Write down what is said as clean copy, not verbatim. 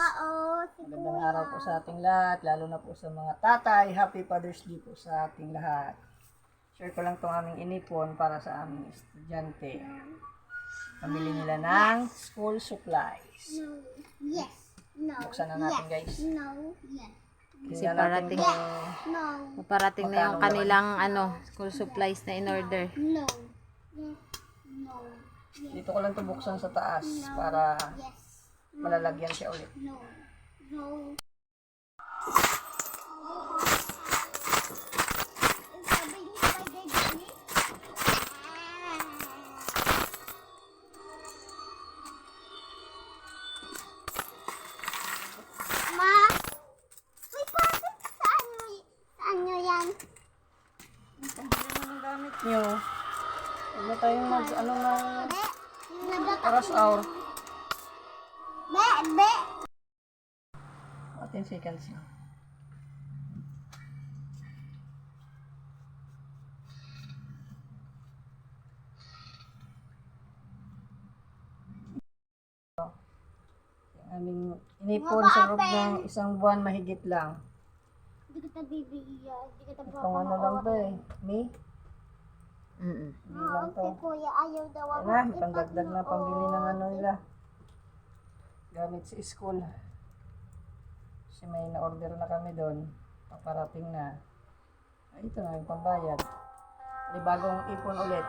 Magandang araw po sa ating lahat, lalo na po sa mga tatay. Happy Father's Day po sa ating lahat. Share ko lang itong aming inipon para sa aming estudyante. Pamili nila ng school supplies. Yes. No. Buksan na natin, guys. No. Yes. Kasi Tingnan natin parating, kung No. parating na yung Magkano kanilang school supplies na in order. No. Yes. No. Yes. dito ko lang ito buksan sa taas para Yes. malalagyan siya ulit. No. No. Ma, may pasok saan nyo yan? Ang gamit nyo. Huwag na tayong ng Be, oras hour. be. 10 seconds na. Yung aming inipon sa loob ng isang buwan mahigit lang. Hindi kita bibigyan. Hindi kita Itong ano lang to eh. Me? Mm-mm. Hindi lang to. Si kuya ayaw daw ako. Ayan na, pandagdag na pambili ng ano nila. Gamit sa school. Kasi may na-order na kami doon. Paparating na. Ay, ito na yung pambayad. May bagong ipon ulit.